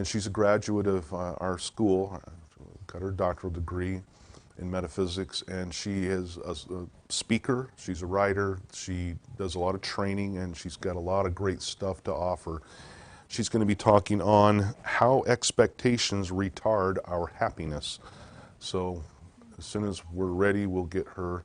and she's a graduate of our school, got her doctoral degree in metaphysics, and she is a speaker, she's a writer, she does a lot of training, and she's got a lot of great stuff to offer. She's going to be talking on how expectations retard our happiness. So as soon as we're ready, we'll get her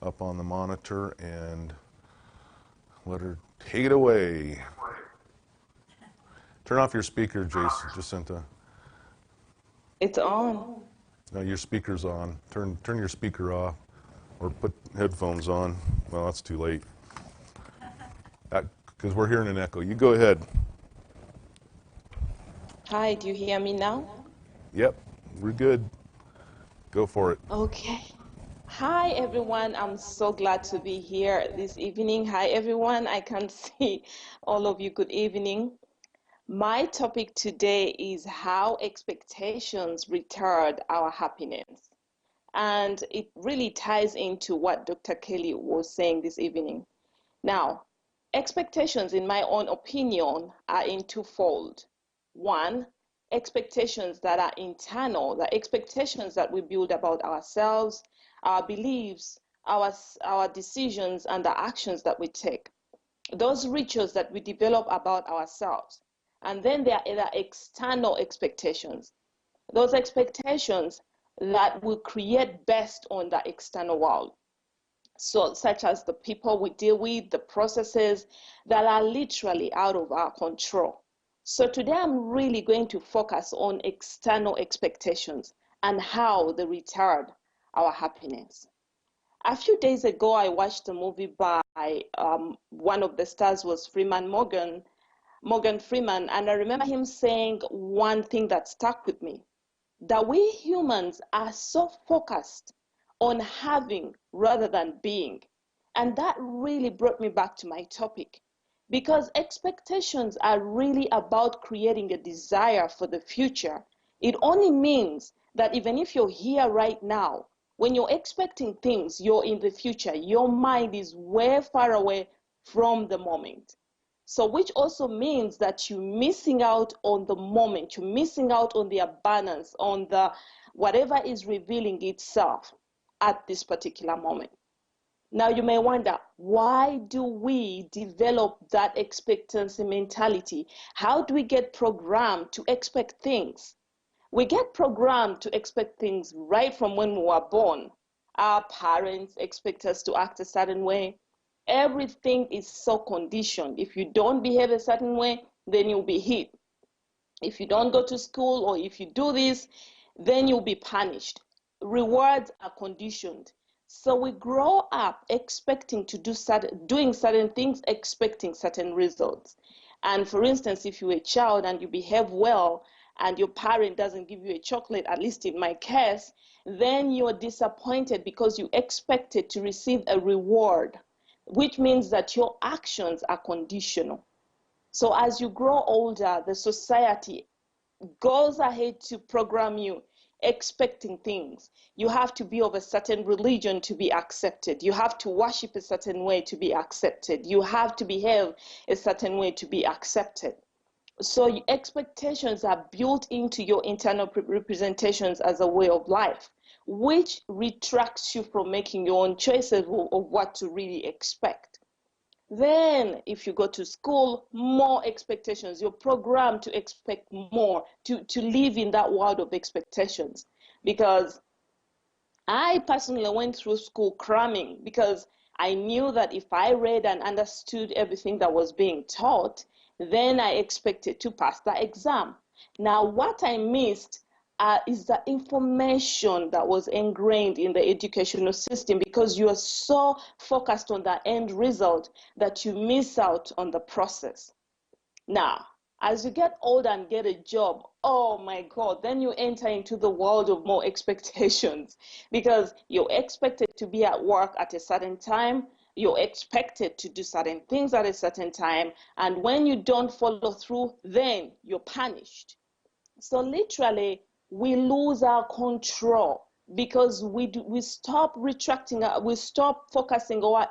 up on the monitor and let her take it away. Turn off your speaker, Jacinta. It's on. No, your speaker's on. Turn your speaker off, or put headphones on. Well, that's too late. Because we're hearing an echo. You go ahead. Hi, do you hear me now? Yep, we're good. Go for it. Okay. Hi, everyone. I'm so glad to be here this evening. Hi, everyone. I can see all of you. Good evening. My topic today is how expectations retard our happiness. And it really ties into what Dr. Kelly was saying this evening. Now, expectations, in my own opinion, are in twofold. One, expectations that are internal, the expectations that we build about ourselves, our beliefs, our decisions, and the actions that we take. Those rituals that we develop about ourselves. And then there are the external expectations. Those expectations that will create based on the external world. So, such as the people we deal with, the processes that are literally out of our control. So today I'm really going to focus on external expectations and how they retard our happiness. A few days ago, I watched a movie by one of the stars was Morgan Freeman, and I remember him saying one thing that stuck with me, that we humans are so focused on having rather than being. And that really brought me back to my topic, because expectations are really about creating a desire for the future. It only means that even if you're here right now, when you're expecting things, you're in the future, your mind is way far away from the moment. So which also means that you're missing out on the moment, you're missing out on the abundance, on the whatever is revealing itself at this particular moment. Now you may wonder, why do we develop that expectancy mentality? How do we get programmed to expect things? We get programmed to expect things right from when we were born. Our parents expect us to act a certain way. Everything is so conditioned. If you don't behave a certain way, then you'll be hit. If you don't go to school, or if you do this, then you'll be punished. Rewards are conditioned. So we grow up expecting to doing certain things, expecting certain results. And for instance, if you're a child and you behave well and your parent doesn't give you a chocolate, at least in my case, then you're disappointed because you expected to receive a reward, which means that your actions are conditional. So as you grow older, the society goes ahead to program you expecting things. You have to be of a certain religion to be accepted. You have to worship a certain way to be accepted. You have to behave a certain way to be accepted. So expectations are built into your internal representations as a way of life, which retracts you from making your own choices of what to really expect. Then if you go to school, more expectations. You're programmed to expect more, to live in that world of expectations. Because I personally went through school cramming, because I knew that if I read and understood everything that was being taught, then I expected to pass the exam. Now, what I missed is the information that was ingrained in the educational system, because you are so focused on the end result that you miss out on the process. Now, as you get older and get a job, oh my God, then you enter into the world of more expectations, because you're expected to be at work at a certain time, you're expected to do certain things at a certain time, and when you don't follow through, then you're punished. So literally, we lose our control, because we stop we stop focusing on our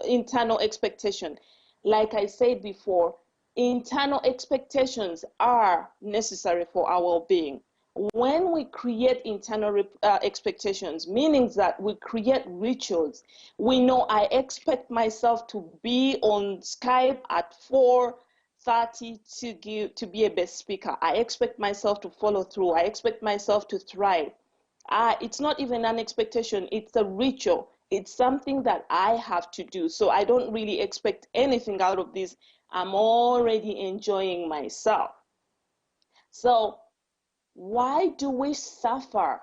internal expectation. Like I said before, Internal expectations are necessary for our well-being. When we create internal expectations, meaning that we create rituals, we know I expect myself to be on Skype at 4:30 to be a best speaker. I expect myself to follow through. I expect myself to thrive. It's not even an expectation, it's a ritual. It's something that I have to do. So I don't really expect anything out of this. I'm already enjoying myself. So why do we suffer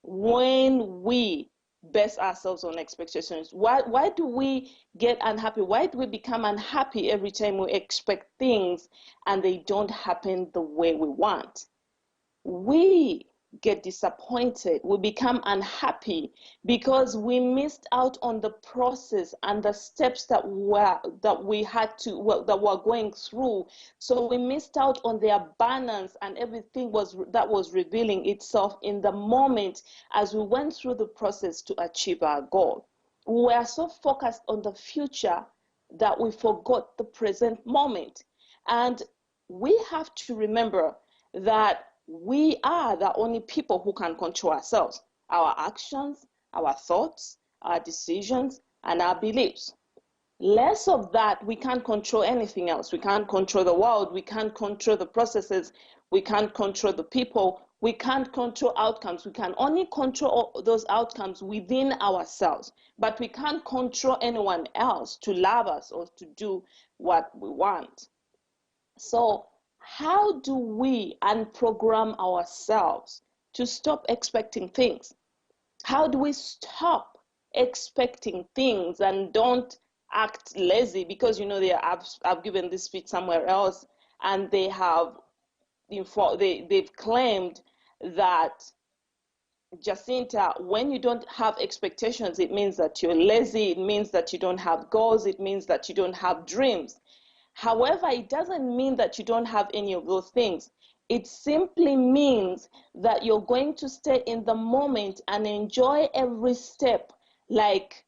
when we base ourselves on expectations? Why do we get unhappy? Why do we become unhappy every time we expect things and they don't happen the way we want? We get disappointed, we become unhappy because we missed out on the process and the steps that we had to that we're going through. So we missed out on the abundance and everything that was revealing itself in the moment as we went through the process to achieve our goal. We were so focused on the future that we forgot the present moment. And we have to remember that we are the only people who can control ourselves, our actions, our thoughts, our decisions, and our beliefs. Less of that, we can't control anything else. We can't control the world. We can't control the processes. We can't control the people. We can't control outcomes. We can only control those outcomes within ourselves. But we can't control anyone else to love us or to do what we want. So how do we unprogram ourselves to stop expecting things? How do we stop expecting things and don't act lazy? Because I've given this speech somewhere else, and they've claimed that, Jacinta, when you don't have expectations, it means that you're lazy. It means that you don't have goals. It means that you don't have dreams. However, it doesn't mean that you don't have any of those things. It simply means that you're going to stay in the moment and enjoy every step like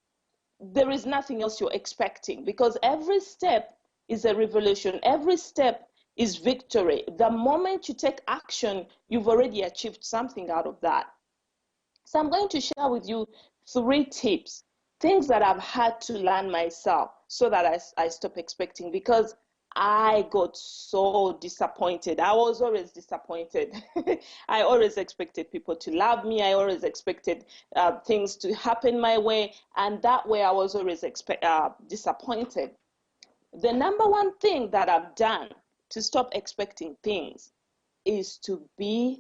there is nothing else you're expecting, because every step is a revolution. Every step is victory. The moment you take action, you've already achieved something out of that. So I'm going to share with you 3 tips, things that I've had to learn myself so that I stop expecting, because I got so disappointed. I was always disappointed. I always expected people to love me. I always expected things to happen my way. And that way I was always disappointed. The number one thing that I've done to stop expecting things is to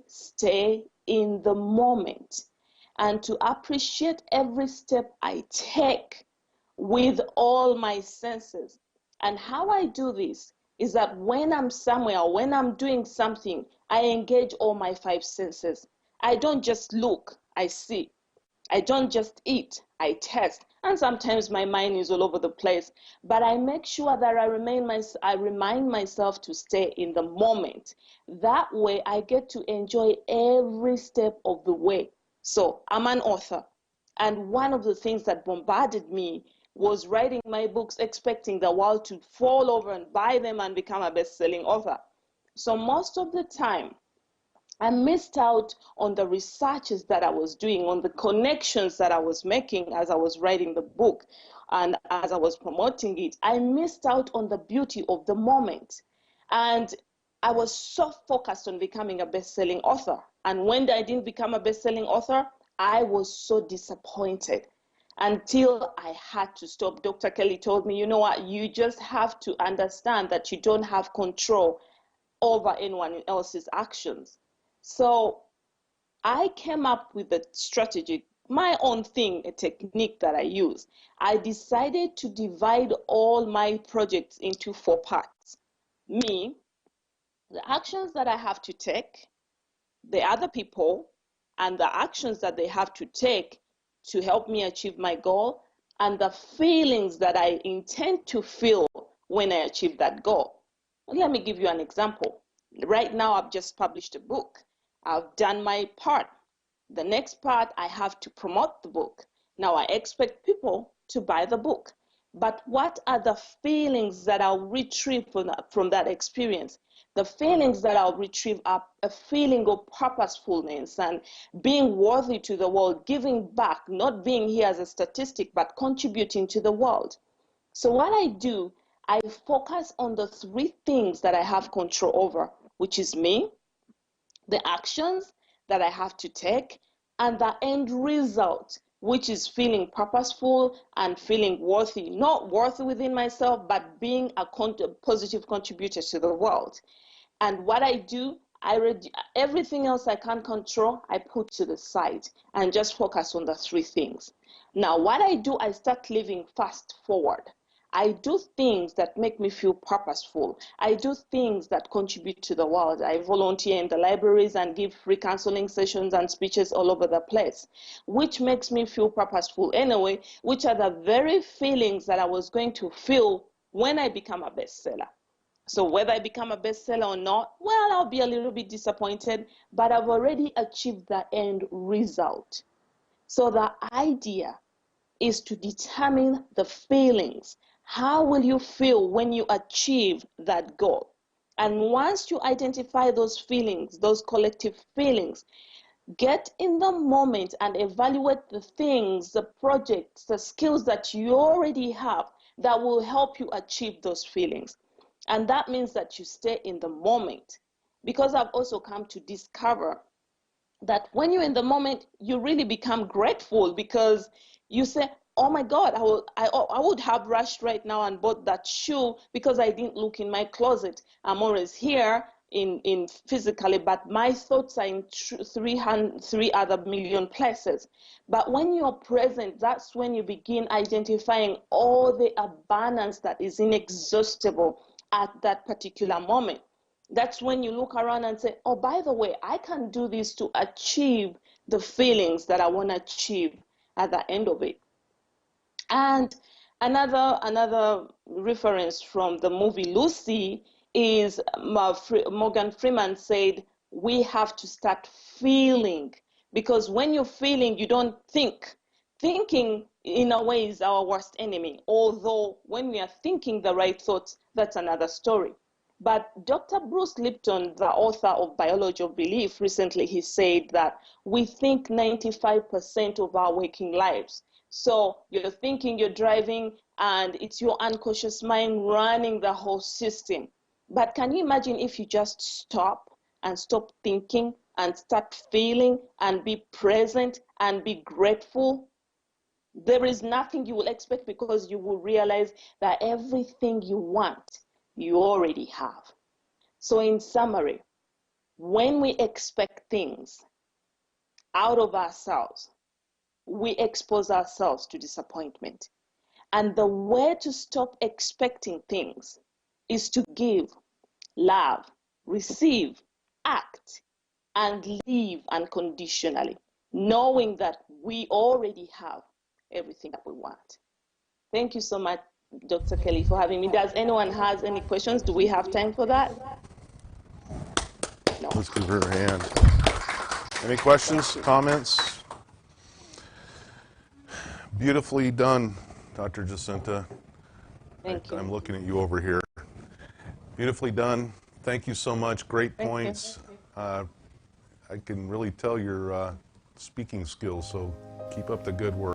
stay in the moment and to appreciate every step I take with all my senses. And how I do this is that when I'm somewhere, or when I'm doing something, I engage all my 5 senses. I don't just look, I see. I don't just eat, I taste. And sometimes my mind is all over the place. But I make sure that I remind myself to stay in the moment. That way I get to enjoy every step of the way. So I'm an author. And one of the things that bombarded me was writing my books, expecting the world to fall over and buy them and become a best-selling author. So most of the time, I missed out on the researches that I was doing, on the connections that I was making as I was writing the book and as I was promoting it. I missed out on the beauty of the moment. And I was so focused on becoming a best-selling author. And when I didn't become a best-selling author, I was so disappointed until I had to stop. Dr. Kelly told me, you know what, you just have to understand that you don't have control over anyone else's actions. So I came up with a strategy, my own thing, a technique that I use. I decided to divide all my projects into 4 parts. Me, the actions that I have to take, the other people, and the actions that they have to take to help me achieve my goal, and the feelings that I intend to feel when I achieve that goal. Let me give you an example. Right now, I've just published a book. I've done my part. The next part, I have to promote the book. Now, I expect people to buy the book. but what are the feelings that I'll retrieve from that experience? The feelings that I'll retrieve are a feeling of purposefulness and being worthy to the world, giving back, not being here as a statistic, but contributing to the world. So what I do, I focus on the three things that I have control over, which is me, the actions that I have to take, and the end result, which is feeling purposeful and feeling worthy, not worthy within myself, but being a positive contributor to the world. And what I do, everything else I can't control, I put to the side and just focus on the three things. Now, what I do, I start living fast forward. I do things that make me feel purposeful. I do things that contribute to the world. I volunteer in the libraries and give free counseling sessions and speeches all over the place, which makes me feel purposeful anyway, which are the very feelings that I was going to feel when I become a bestseller. So whether I become a bestseller or not, well, I'll be a little bit disappointed, but I've already achieved the end result. So the idea is to determine the feelings. How will you feel when you achieve that goal? And once you identify those feelings, those collective feelings, get in the moment and evaluate the things, the projects, the skills that you already have that will help you achieve those feelings. And that means that you stay in the moment. Because I've also come to discover that when you're in the moment, you really become grateful because you say, oh my God, I would have rushed right now and bought that shoe because I didn't look in my closet. I'm always here in physically, but my thoughts are in three other million places. But when you're present, that's when you begin identifying all the abundance that is inexhaustible at that particular moment. That's when you look around and say, oh, by the way, I can do this to achieve the feelings that I want to achieve at the end of it. And another reference from the movie Lucy is Morgan Freeman said, we have to start feeling, because when you're feeling, you don't think. Thinking, in a way, is our worst enemy, although when we are thinking the right thoughts, that's another story. But Dr. Bruce Lipton, the author of Biology of Belief, recently he said that we think 95% of our waking lives. So you're thinking, you're driving, and it's your unconscious mind running the whole system. But can you imagine if you just stop thinking and start feeling and be present and be grateful? There is nothing you will expect, because you will realize that everything you want, you already have. So in summary, when we expect things out of ourselves, we expose ourselves to disappointment. And the way to stop expecting things is to give, love, receive, act, and live unconditionally, knowing that we already have everything that we want. Thank you so much, Dr. Kelly, for having me. Does anyone has any questions? Do we have time for that? No. Let's give her a hand. Any questions, comments? Beautifully done, Dr. Jacinta. Thank you. I'm looking at you over here. Beautifully done. Thank you so much. Great Thank you. points. I can really tell your speaking skills, so keep up the good work.